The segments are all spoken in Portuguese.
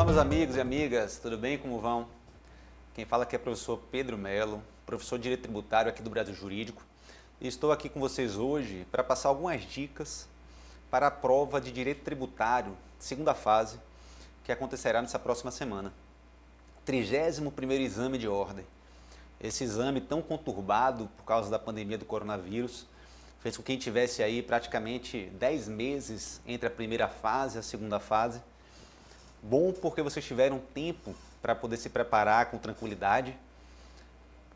Olá, meus amigos e amigas, tudo bem? Como vão? Quem fala aqui é o professor Pedro Melo, professor de Direito Tributário aqui do Brasil Jurídico. E estou aqui com vocês hoje para passar algumas dicas para a prova de Direito Tributário, segunda fase, que acontecerá nessa próxima semana. 31º exame de ordem. Esse exame tão conturbado por causa da pandemia do coronavírus fez com que a gente tivesse aí praticamente 10 meses entre a primeira fase e a segunda fase. Bom porque vocês tiveram tempo para poder se preparar com tranquilidade.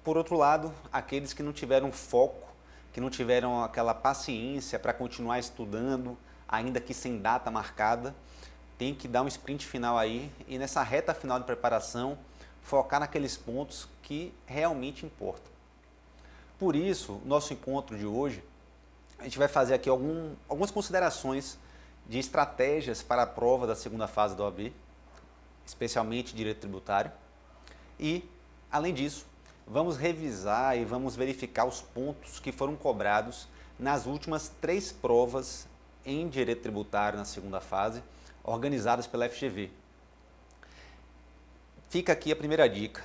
Por outro lado, aqueles que não tiveram foco, que não tiveram aquela paciência para continuar estudando, ainda que sem data marcada, tem que dar um sprint final aí e nessa reta final de preparação focar naqueles pontos que realmente importam. Por isso, nosso encontro de hoje, a gente vai fazer aqui algumas considerações de estratégias para a prova da segunda fase da OAB, especialmente Direito Tributário. E, além disso, vamos revisar e vamos verificar os pontos que foram cobrados nas últimas 3 provas em Direito Tributário na segunda fase, organizadas pela FGV. Fica aqui a primeira dica.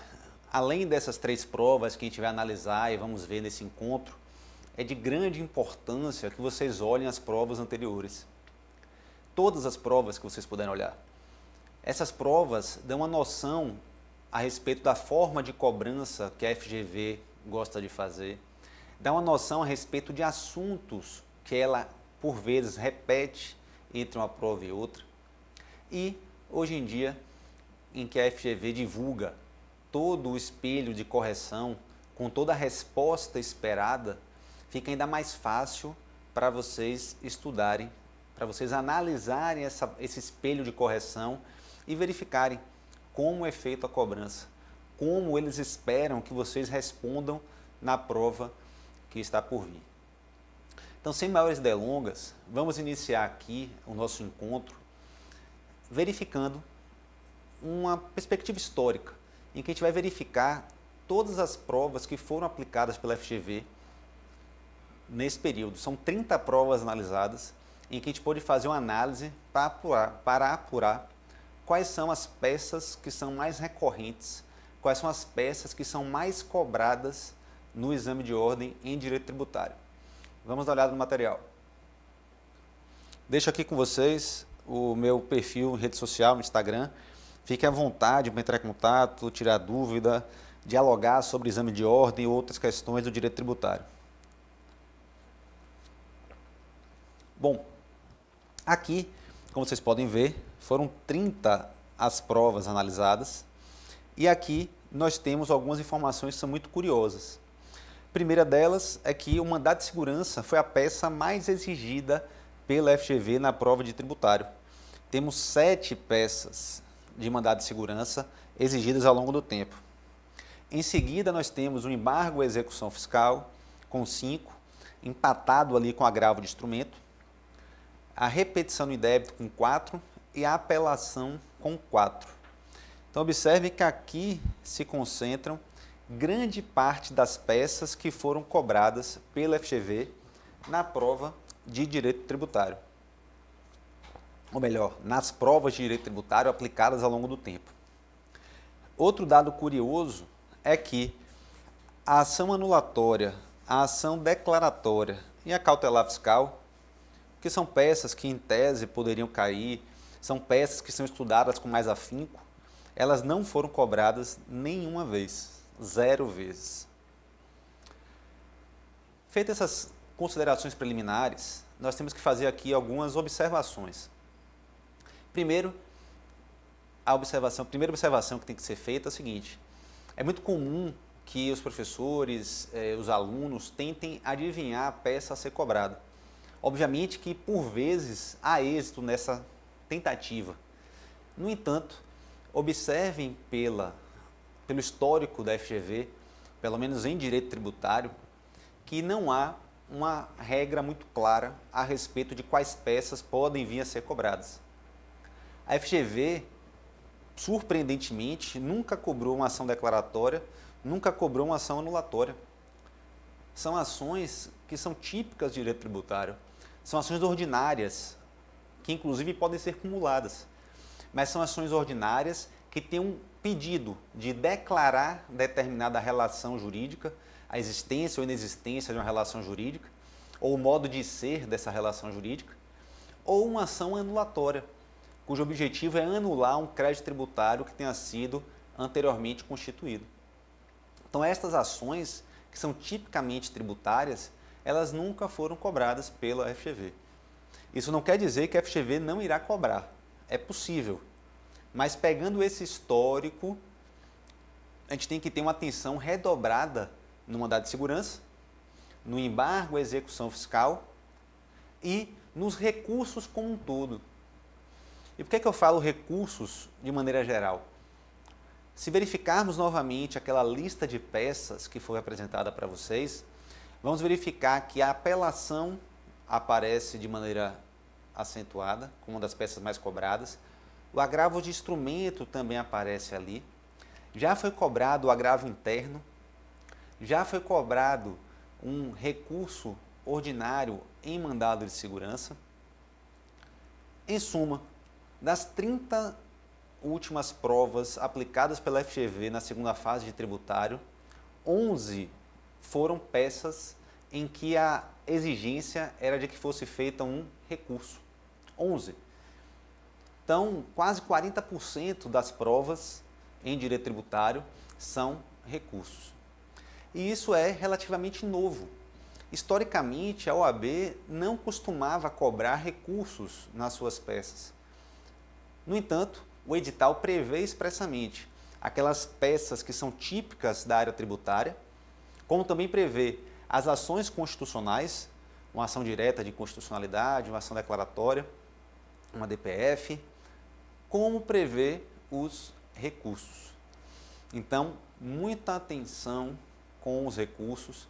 Além dessas 3 provas que a gente vai analisar e vamos ver nesse encontro, é de grande importância que vocês olhem as provas anteriores. Todas as provas que vocês puderem olhar. Essas provas dão uma noção a respeito da forma de cobrança que a FGV gosta de fazer, dá uma noção a respeito de assuntos que ela, por vezes, repete entre uma prova e outra. E, hoje em dia, em que a FGV divulga todo o espelho de correção, com toda a resposta esperada, fica ainda mais fácil para vocês estudarem, para vocês analisarem esse espelho de correção e verificarem como é feita a cobrança, como eles esperam que vocês respondam na prova que está por vir. Então, sem maiores delongas, vamos iniciar aqui o nosso encontro verificando uma perspectiva histórica, em que a gente vai verificar todas as provas que foram aplicadas pela FGV nesse período. São 30 provas analisadas, em que a gente pôde fazer uma análise para apurar quais são as peças que são mais recorrentes, quais são as peças que são mais cobradas no exame de ordem em Direito Tributário. Vamos dar uma olhada no material. Deixo aqui com vocês o meu perfil em rede social, no Instagram. Fiquem à vontade para entrar em contato, tirar dúvida, dialogar sobre exame de ordem e outras questões do Direito Tributário. Bom, aqui, como vocês podem ver, foram 30 as provas analisadas e aqui nós temos algumas informações que são muito curiosas. A primeira delas é que o mandado de segurança foi a peça mais exigida pela FGV na prova de tributário. Temos 7 peças de mandado de segurança exigidas ao longo do tempo. Em seguida, nós temos o embargo à execução fiscal com 5, empatado ali com agravo de instrumento, a repetição do débito com 4 e a apelação com 4. Então, observe que aqui se concentram grande parte das peças que foram cobradas pela FGV na prova de Direito Tributário. Ou melhor, nas provas de Direito Tributário aplicadas ao longo do tempo. Outro dado curioso é que a ação anulatória, a ação declaratória e a cautelar fiscal, que são peças que em tese poderiam cair, são peças que são estudadas com mais afinco, elas não foram cobradas nenhuma vez, 0 vezes. Feitas essas considerações preliminares, nós temos que fazer aqui algumas observações. Primeiro, a primeira observação que tem que ser feita é a seguinte: é muito comum que os professores, os alunos tentem adivinhar a peça a ser cobrada. Obviamente que, por vezes, há êxito nessa tentativa. No entanto, observem pelo histórico da FGV, pelo menos em Direito Tributário, que não há uma regra muito clara a respeito de quais peças podem vir a ser cobradas. A FGV, surpreendentemente, nunca cobrou uma ação declaratória, nunca cobrou uma ação anulatória. São ações que são típicas de direito tributário, são ações ordinárias, que inclusive podem ser cumuladas. mas são ações ordinárias que têm um pedido de declarar determinada relação jurídica, a existência ou inexistência de uma relação jurídica, ou o modo de ser dessa relação jurídica, ou uma ação anulatória, cujo objetivo é anular um crédito tributário que tenha sido anteriormente constituído. Então, estas ações, que são tipicamente tributárias, elas nunca foram cobradas pela FGV. Isso não quer dizer que a FGV não irá cobrar. É possível. Mas pegando esse histórico, a gente tem que ter uma atenção redobrada no mandado de segurança, no embargo à execução fiscal e nos recursos como um todo. E por que eu falo recursos de maneira geral? Se verificarmos novamente aquela lista de peças que foi apresentada para vocês, vamos verificar que a apelação aparece de maneira acentuada, como uma das peças mais cobradas. O agravo de instrumento também aparece ali. Já foi cobrado o agravo interno. Já foi cobrado um recurso ordinário em mandado de segurança. Em suma, das 30 últimas provas aplicadas pela FGV na segunda fase de tributário, 11 foram peças em que a exigência era de que fosse feita um recurso. 11. Então, quase 40% das provas em direito tributário são recursos. E isso é relativamente novo. Historicamente, a OAB não costumava cobrar recursos nas suas peças. No entanto, o edital prevê expressamente aquelas peças que são típicas da área tributária, como também prevê as ações constitucionais, uma ação direta de constitucionalidade, uma ação declaratória, uma DPF, como prevê os recursos. Então, muita atenção com os recursos.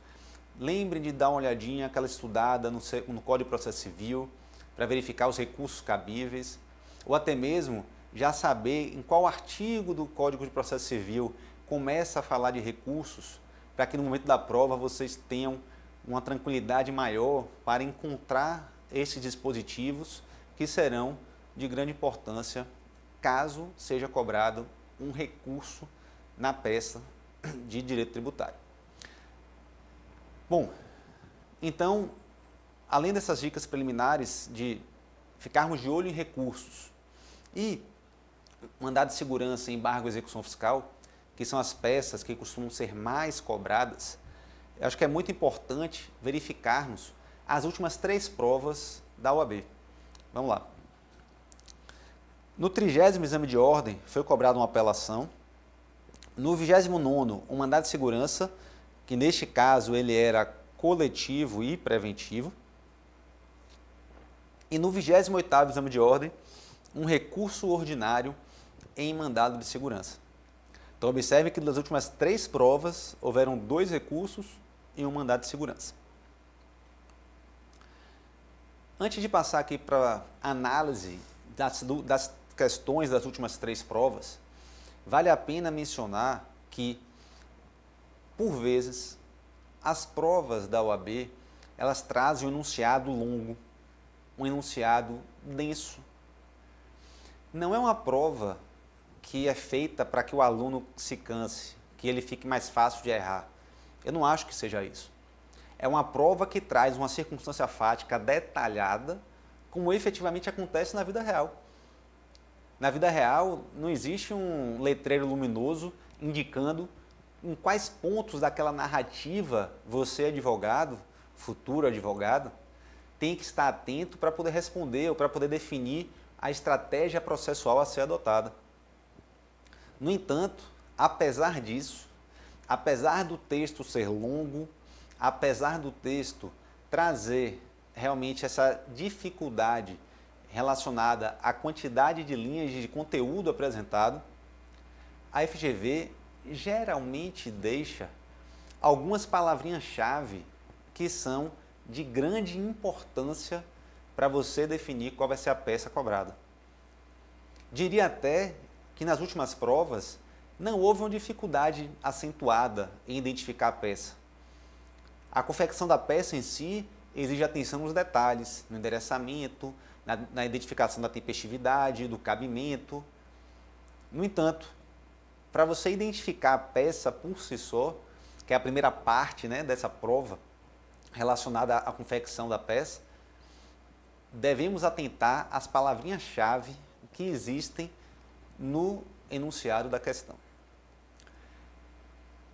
Lembrem de dar uma olhadinha, aquela estudada no Código de Processo Civil, para verificar os recursos cabíveis, ou até mesmo já saber em qual artigo do Código de Processo Civil começa a falar de recursos, para que no momento da prova vocês tenham uma tranquilidade maior para encontrar esses dispositivos que serão de grande importância caso seja cobrado um recurso na peça de direito tributário. Bom, então, além dessas dicas preliminares de ficarmos de olho em recursos e mandado de segurança, embargo e execução fiscal, que são as peças que costumam ser mais cobradas, eu acho que é muito importante verificarmos as últimas 3 provas da OAB. Vamos lá. No 30º exame de ordem foi cobrada uma apelação. No 29º, um mandado de segurança, que neste caso ele era coletivo e preventivo. E no 28º exame de ordem, um recurso ordinário em mandado de segurança. Então, observe que das últimas 3 provas, houveram 2 recursos e um mandado de segurança. Antes de passar aqui para a análise das questões das últimas 3 provas, vale a pena mencionar que, por vezes, as provas da OAB, elas trazem um enunciado longo, um enunciado denso. Não é uma prova que é feita para que o aluno se canse, que ele fique mais fácil de errar. Eu não acho que seja isso. É uma prova que traz uma circunstância fática detalhada, como efetivamente acontece na vida real. Na vida real, não existe um letreiro luminoso indicando em quais pontos daquela narrativa você, advogado, futuro advogado, tem que estar atento para poder responder ou para poder definir a estratégia processual a ser adotada. No entanto, apesar disso, apesar do texto ser longo, apesar do texto trazer realmente essa dificuldade relacionada à quantidade de linhas de conteúdo apresentado, a FGV geralmente deixa algumas palavrinhas-chave que são de grande importância para você definir qual vai ser a peça cobrada. Diria até que nas últimas provas não houve uma dificuldade acentuada em identificar a peça. A confecção da peça em si exige atenção nos detalhes, no endereçamento, na identificação da tempestividade, do cabimento, No entanto, para você identificar a peça por si só, que é a primeira parte, né, dessa prova relacionada à confecção da peça, devemos atentar às palavrinhas-chave que existem no enunciado da questão.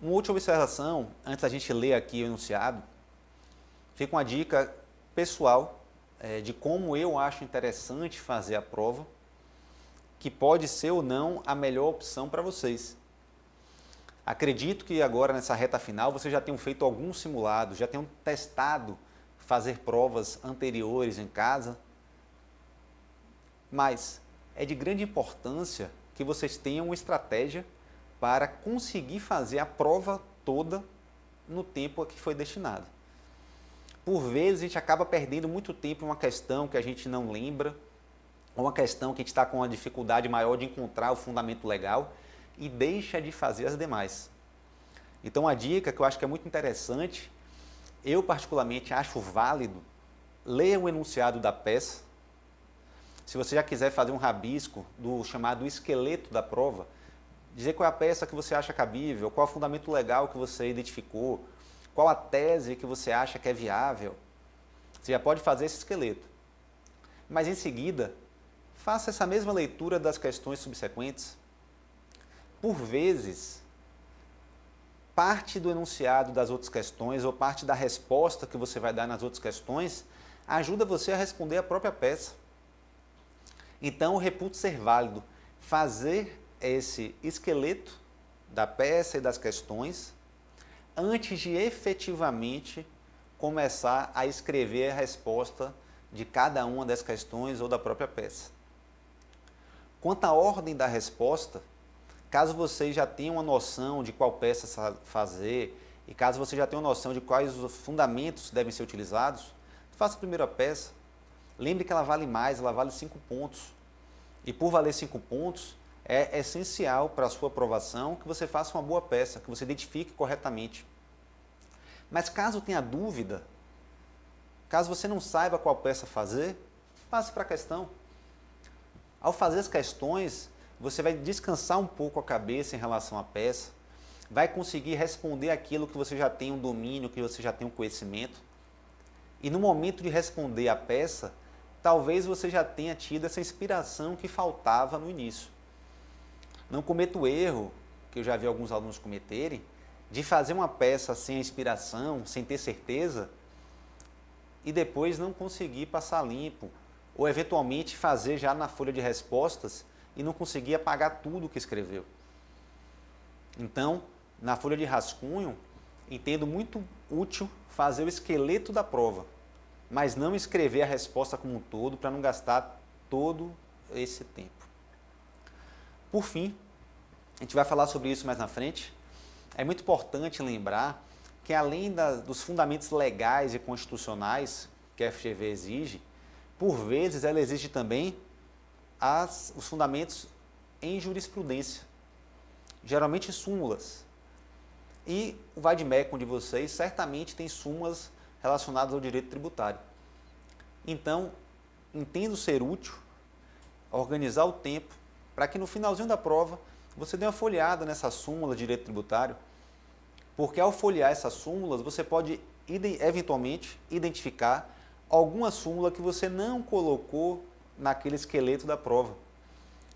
Uma última observação, antes da gente ler aqui o enunciado, fica uma dica pessoal de como eu acho interessante fazer a prova, que pode ser ou não a melhor opção para vocês. Acredito que agora nessa reta final vocês já tenham feito alguns simulados, já tenham testado fazer provas anteriores em casa, mas é de grande importância que vocês tenham uma estratégia para conseguir fazer a prova toda no tempo a que foi destinado. Por vezes a gente acaba perdendo muito tempo em uma questão que a gente não lembra, ou uma questão que a gente está com uma dificuldade maior de encontrar o fundamento legal e deixa de fazer as demais. Então a dica que eu acho que é muito interessante, eu particularmente acho válido, ler o enunciado da peça. Se você já quiser fazer um rabisco do chamado esqueleto da prova, dizer qual é a peça que você acha cabível, qual é o fundamento legal que você identificou, qual a tese que você acha que é viável, você já pode fazer esse esqueleto. Mas em seguida, faça essa mesma leitura das questões subsequentes. Por vezes, parte do enunciado das outras questões ou parte da resposta que você vai dar nas outras questões ajuda você a responder a própria peça. Então, eu reputo ser válido fazer esse esqueleto da peça e das questões antes de efetivamente começar a escrever a resposta de cada uma das questões ou da própria peça. Quanto à ordem da resposta, caso você já tenha uma noção de qual peça fazer e caso você já tenha uma noção de quais os fundamentos devem ser utilizados, faça a primeira peça. Lembre que ela vale mais, ela vale 5 pontos. E por valer 5 pontos, é essencial para a sua aprovação que você faça uma boa peça, que você identifique corretamente. Mas caso tenha dúvida, caso você não saiba qual peça fazer, passe para a questão. Ao fazer as questões, você vai descansar um pouco a cabeça em relação à peça, vai conseguir responder aquilo que você já tem um domínio, que você já tem um conhecimento. E no momento de responder a peça, talvez você já tenha tido essa inspiração que faltava no início. Não cometa o erro, que eu já vi alguns alunos cometerem, de fazer uma peça sem inspiração, sem ter certeza, e depois não conseguir passar limpo, ou eventualmente fazer já na folha de respostas e não conseguir apagar tudo o que escreveu. Então, na folha de rascunho, entendo muito útil fazer o esqueleto da prova, mas não escrever a resposta como um todo para não gastar todo esse tempo. Por fim, a gente vai falar sobre isso mais na frente, é muito importante lembrar que além dos fundamentos legais e constitucionais que a FGV exige, por vezes ela exige também os fundamentos em jurisprudência, geralmente súmulas. E o Vademecum de vocês certamente tem súmulas relacionadas ao direito tributário. Então, entendo ser útil organizar o tempo para que no finalzinho da prova você dê uma folheada nessa súmula de direito tributário, porque ao folhear essas súmulas você pode eventualmente identificar alguma súmula que você não colocou naquele esqueleto da prova.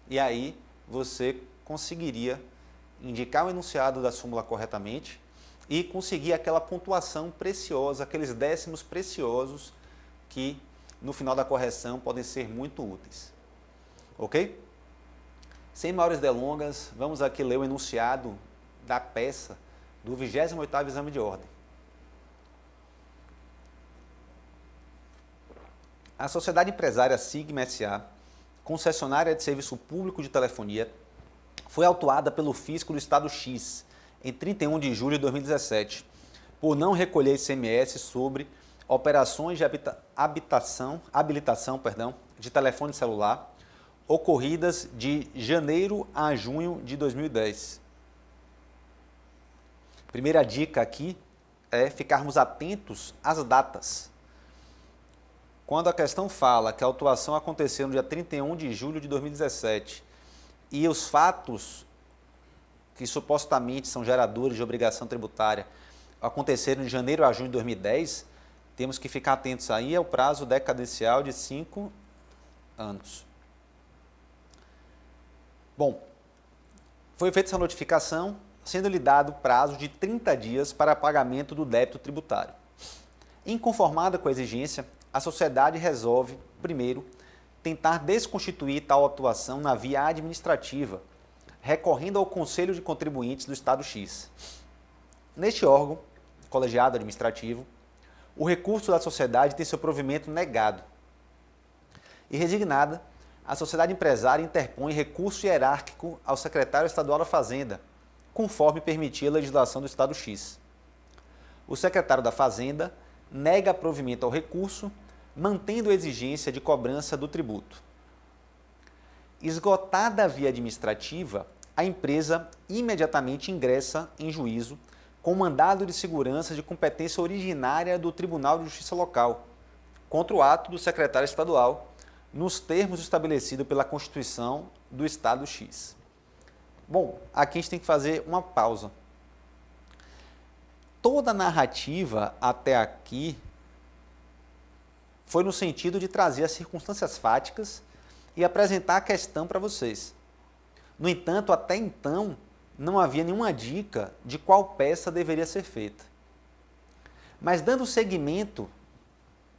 E aí você conseguiria indicar o enunciado da súmula corretamente e conseguir aquela pontuação preciosa, aqueles décimos preciosos que no final da correção podem ser muito úteis. Ok? Sem maiores delongas, vamos aqui ler o enunciado da peça do 28º Exame de Ordem. A Sociedade Empresária Sigma S.A., concessionária de serviço público de telefonia, foi autuada pelo Fisco do Estado X em 31 de julho de 2017, por não recolher ICMS sobre operações de habilitação de telefone celular ocorridas de janeiro a junho de 2010. Primeira dica aqui é ficarmos atentos às datas. Quando a questão fala que a autuação aconteceu no dia 31 de julho de 2017, e os fatos que supostamente são geradores de obrigação tributária aconteceram de janeiro a junho de 2010, temos que ficar atentos aí ao prazo decadencial de 5 anos. Bom, foi feita essa notificação, sendo-lhe dado prazo de 30 dias para pagamento do débito tributário. Inconformada com a exigência, a sociedade resolve, primeiro, tentar desconstituir tal atuação na via administrativa, recorrendo ao Conselho de Contribuintes do Estado X. Neste órgão, colegiado administrativo, o recurso da sociedade tem seu provimento negado. E resignada, a sociedade empresária interpõe recurso hierárquico ao secretário estadual da Fazenda, conforme permitia a legislação do Estado X. O secretário da Fazenda nega provimento ao recurso, mantendo a exigência de cobrança do tributo. Esgotada a via administrativa, a empresa imediatamente ingressa em juízo com mandado de segurança de competência originária do Tribunal de Justiça Local, contra o ato do secretário estadual, nos termos estabelecidos pela Constituição do Estado X. Bom, aqui a gente tem que fazer uma pausa. Toda a narrativa até aqui foi no sentido de trazer as circunstâncias fáticas e apresentar a questão para vocês. No entanto, até então, não havia nenhuma dica de qual peça deveria ser feita. Mas dando seguimento,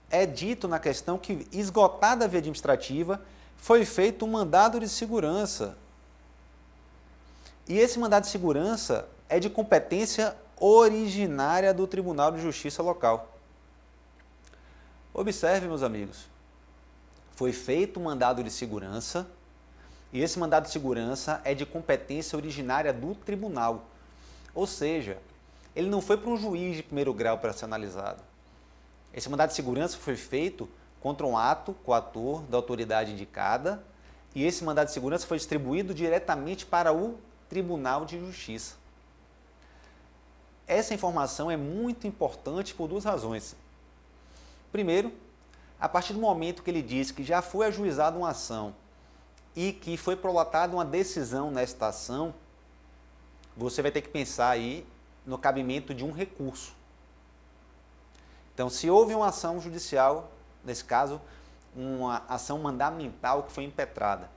é dito na questão que, esgotada a via administrativa, foi feito um mandado de segurança. E esse mandado de segurança é de competência originária do Tribunal de Justiça local. Observe, meus amigos, foi feito um mandado de segurança e esse mandado de segurança é de competência originária do tribunal. Ou seja, ele não foi para um juiz de primeiro grau para ser analisado. Esse mandado de segurança foi feito contra um ato coator da autoridade indicada e esse mandado de segurança foi distribuído diretamente para o Tribunal de Justiça. Essa informação é muito importante por duas razões. Primeiro, a partir do momento que ele diz que já foi ajuizada uma ação e que foi prolatada uma decisão nesta ação, você vai ter que pensar aí no cabimento de um recurso. Então, se houve uma ação judicial, nesse caso, uma ação mandamental que foi impetrada,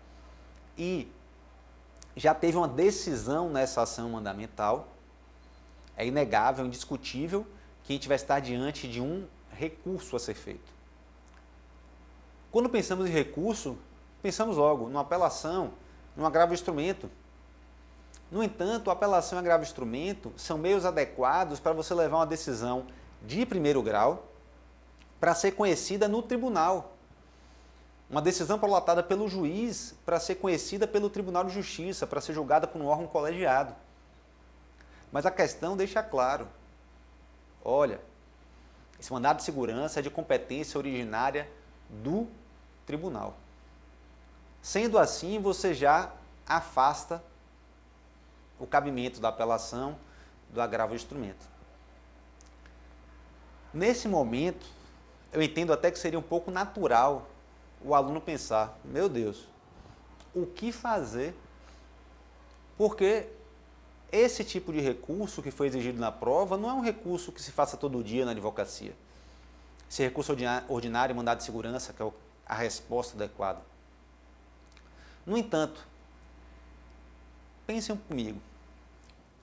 e já teve uma decisão nessa ação mandamental, é inegável, indiscutível, que a gente vai estar diante de um recurso a ser feito. Quando pensamos em recurso, pensamos logo numa apelação, num agravo instrumento. No entanto, a apelação e agravo instrumento são meios adequados para você levar uma decisão de primeiro grau para ser conhecida no tribunal. Uma decisão prolatada pelo juiz para ser conhecida pelo Tribunal de Justiça, para ser julgada por um órgão colegiado. Mas a questão deixa claro, olha, esse mandado de segurança é de competência originária do tribunal. Sendo assim, você já afasta o cabimento da apelação do agravo instrumento. Nesse momento, eu entendo até que seria um pouco natural o aluno pensar, meu Deus, o que fazer? Porque esse tipo de recurso que foi exigido na prova não é um recurso que se faça todo dia na advocacia. Esse recurso ordinário, mandado de segurança, que é a resposta adequada. No entanto, pensem comigo,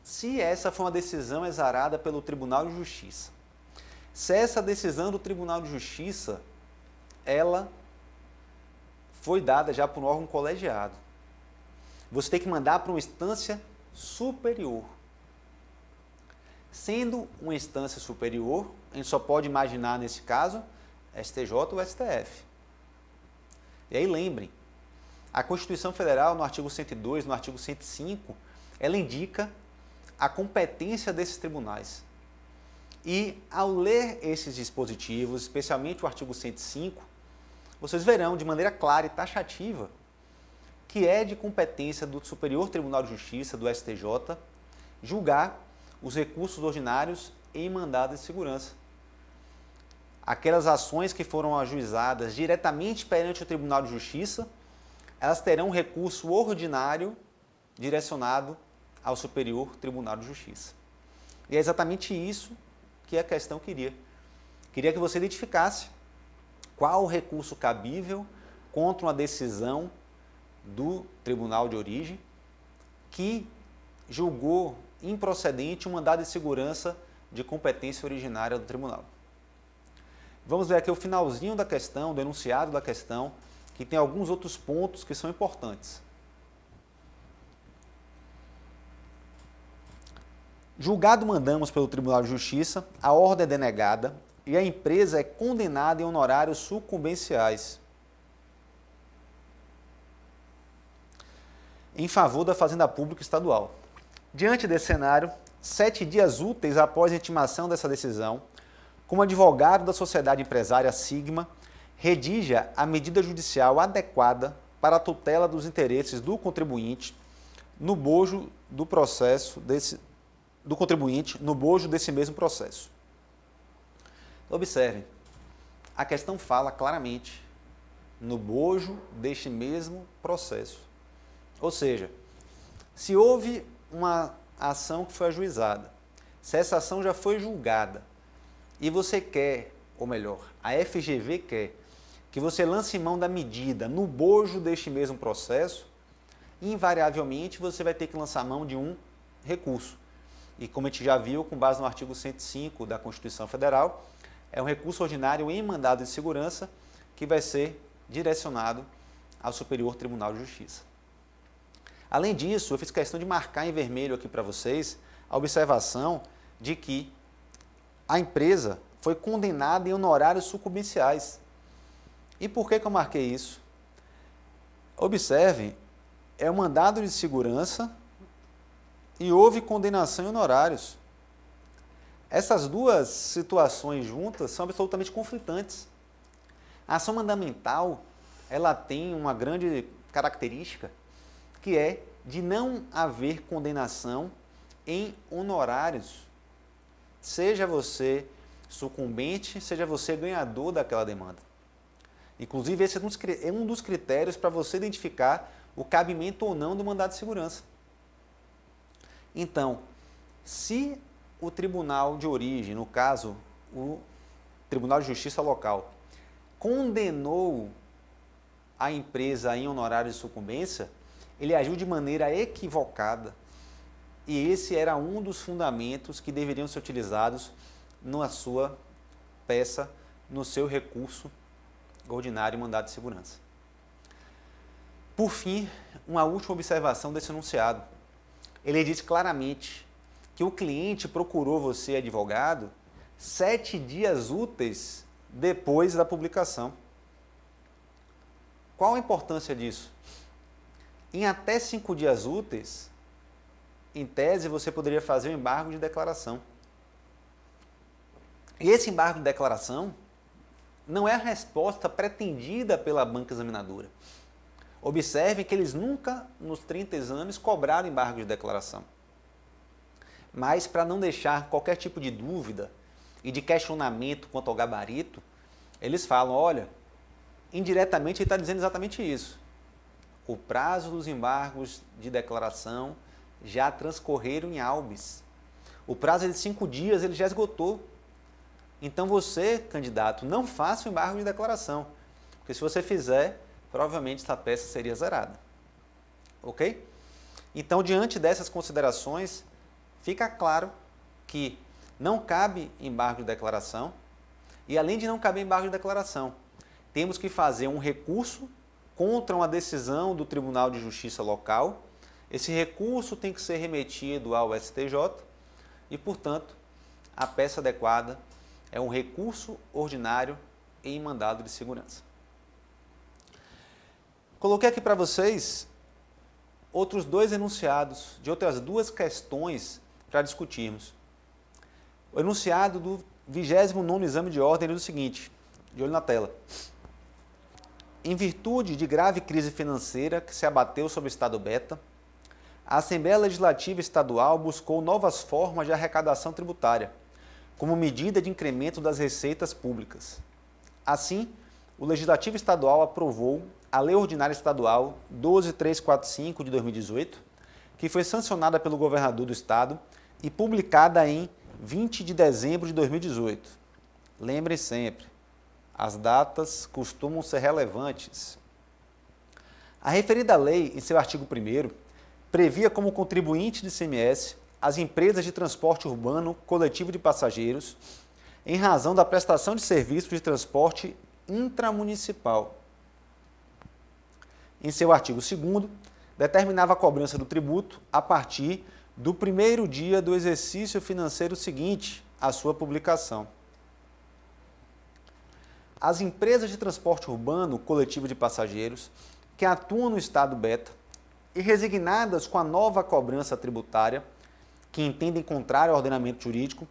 se essa foi uma decisão exarada pelo Tribunal de Justiça, se essa decisão do Tribunal de Justiça, ela foi dada já por um órgão colegiado, você tem que mandar para uma instância superior. Sendo uma instância superior, a gente só pode imaginar nesse caso STJ ou STF. E aí lembrem, a Constituição Federal, no artigo 102, no artigo 105, ela indica a competência desses tribunais. E ao ler esses dispositivos, especialmente o artigo 105, vocês verão de maneira clara e taxativa que é de competência do Superior Tribunal de Justiça, do STJ, julgar os recursos ordinários em mandado de segurança. Aquelas ações que foram ajuizadas diretamente perante o Tribunal de Justiça, elas terão recurso ordinário direcionado ao Superior Tribunal de Justiça. E é exatamente isso que a questão queria. Queria que você identificasse qual o recurso cabível contra uma decisão do Tribunal de Origem que julgou improcedente um mandado de segurança de competência originária do tribunal. Vamos ver aqui o finalzinho da questão, do enunciado da questão, que tem alguns outros pontos que são importantes. Julgado mandamos pelo Tribunal de Justiça, a ordem é denegada e a empresa é condenada em honorários sucumbenciais em favor da Fazenda Pública Estadual. Diante desse cenário, 7 dias úteis após a intimação dessa decisão, como advogado da sociedade empresária Sigma, redija a medida judicial adequada para a tutela dos interesses do contribuinte no bojo do processo no bojo desse mesmo processo. Observem, a questão fala claramente no bojo deste mesmo processo. Ou seja, se houve uma ação que foi ajuizada, se essa ação já foi julgada e você quer, ou melhor, a FGV quer que você lance mão da medida no bojo deste mesmo processo, invariavelmente você vai ter que lançar mão de um recurso. E como a gente já viu, com base no artigo 105 da Constituição Federal, é um recurso ordinário em mandado de segurança que vai ser direcionado ao Superior Tribunal de Justiça. Além disso, eu fiz questão de marcar em vermelho aqui para vocês a observação de que a empresa foi condenada em honorários sucumbenciais. E por que eu marquei isso? Observem, é um mandado de segurança e houve condenação em honorários. Essas duas situações juntas são absolutamente conflitantes. A ação mandamental, ela tem uma grande característica, que é de não haver condenação em honorários, seja você sucumbente, seja você ganhador daquela demanda. Inclusive, esse é um dos critérios para você identificar o cabimento ou não do mandado de segurança. Então, se o tribunal de origem, no caso, o Tribunal de Justiça local, condenou a empresa em honorários de sucumbência, ele agiu de maneira equivocada. E esse era um dos fundamentos que deveriam ser utilizados na sua peça, no seu recurso ordinário e mandado de segurança. Por fim, uma última observação desse enunciado. Ele diz claramente que o cliente procurou você, advogado, 7 dias úteis depois da publicação. Qual a importância disso? Em até 5 dias úteis, em tese, você poderia fazer um embargo de declaração. E esse embargo de declaração não é a resposta pretendida pela banca examinadora. Observem que eles nunca, nos 30 exames, cobraram embargo de declaração. Mas, para não deixar qualquer tipo de dúvida e de questionamento quanto ao gabarito, eles falam, olha, indiretamente ele está dizendo exatamente isso. O prazo dos embargos de declaração já transcorreram em habeas. O prazo de 5 dias ele já esgotou. Então você, candidato, não faça o embargo de declaração, porque se você fizer, provavelmente essa peça seria zerada. Ok? Então, diante dessas considerações, fica claro que não cabe embargo de declaração e, além de não caber embargo de declaração, temos que fazer um recurso contra uma decisão do Tribunal de Justiça local. Esse recurso tem que ser remetido ao STJ e, portanto, a peça adequada é um recurso ordinário em mandado de segurança. Coloquei aqui para vocês outros 2 enunciados de outras 2 questões para discutirmos. O enunciado do 29º exame de ordem diz o seguinte, de olho na tela. Em virtude de grave crise financeira que se abateu sobre o Estado beta, a Assembleia Legislativa Estadual buscou novas formas de arrecadação tributária, como medida de incremento das receitas públicas. Assim, o Legislativo Estadual aprovou a Lei Ordinária Estadual 12345 de 2018, que foi sancionada pelo governador do estado e publicada em 20 de dezembro de 2018. Lembrem sempre, as datas costumam ser relevantes. A referida lei, em seu artigo 1º, previa como contribuinte de ICMS as empresas de transporte urbano coletivo de passageiros, em razão da prestação de serviços de transporte intramunicipal. Em seu artigo 2º, determinava a cobrança do tributo a partir do primeiro dia do exercício financeiro seguinte à sua publicação. As empresas de transporte urbano coletivo de passageiros que atuam no estado beta e resignadas com a nova cobrança tributária, que entendem contrário ao ordenamento jurídico,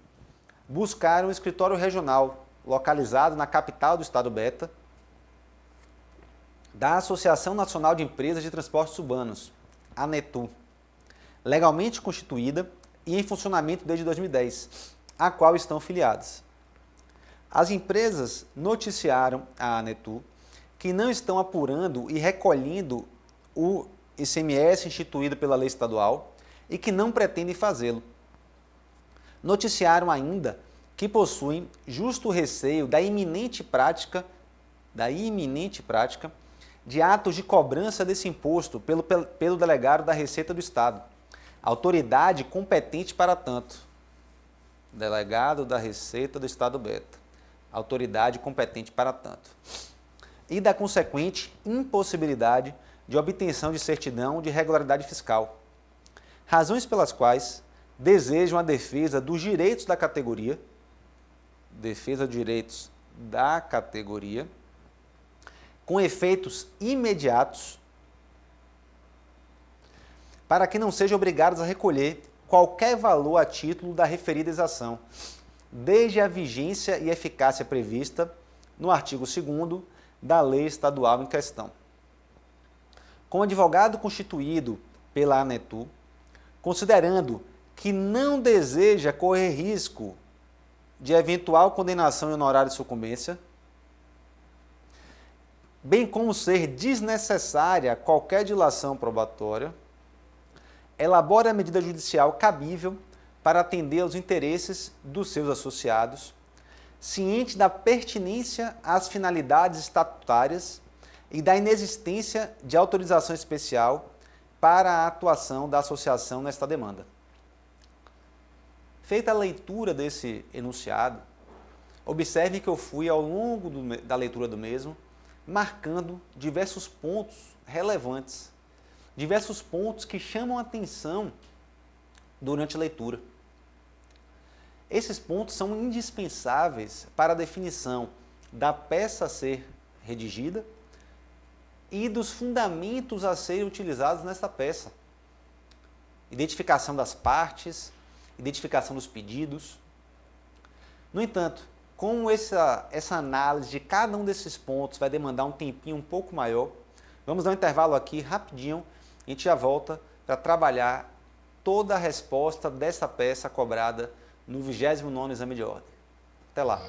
buscaram um escritório regional localizado na capital do estado beta da Associação Nacional de Empresas de Transportes Urbanos, ANETU, legalmente constituída e em funcionamento desde 2010, a qual estão filiadas. As empresas noticiaram à ANETU que não estão apurando e recolhendo o ICMS instituído pela lei estadual e que não pretendem fazê-lo. Noticiaram ainda que possuem justo receio da iminente prática de atos de cobrança desse imposto pelo delegado da Receita do Estado, autoridade competente para tanto. Delegado da Receita do Estado Beta, autoridade competente para tanto. E da consequente impossibilidade de obtenção de certidão de regularidade fiscal. Razões pelas quais desejam a defesa dos direitos da categoria, com efeitos imediatos, para que não sejam obrigados a recolher qualquer valor a título da referida exação, desde a vigência e eficácia prevista no artigo 2º da lei estadual em questão. Como advogado constituído pela ANETU, considerando que não deseja correr risco de eventual condenação em honorário de sucumbência, bem como ser desnecessária qualquer dilação probatória, elabora a medida judicial cabível para atender aos interesses dos seus associados, ciente da pertinência às finalidades estatutárias e da inexistência de autorização especial para a atuação da associação nesta demanda. Feita a leitura desse enunciado, observe que eu fui, ao longo da leitura do mesmo, marcando diversos pontos relevantes, diversos pontos que chamam a atenção durante a leitura. Esses pontos são indispensáveis para a definição da peça a ser redigida e dos fundamentos a serem utilizados nesta peça. Identificação das partes, identificação dos pedidos. No entanto, como essa análise de cada um desses pontos vai demandar um tempinho um pouco maior, vamos dar um intervalo aqui rapidinho, a gente já volta para trabalhar toda a resposta dessa peça cobrada no 29º exame de ordem. Até lá!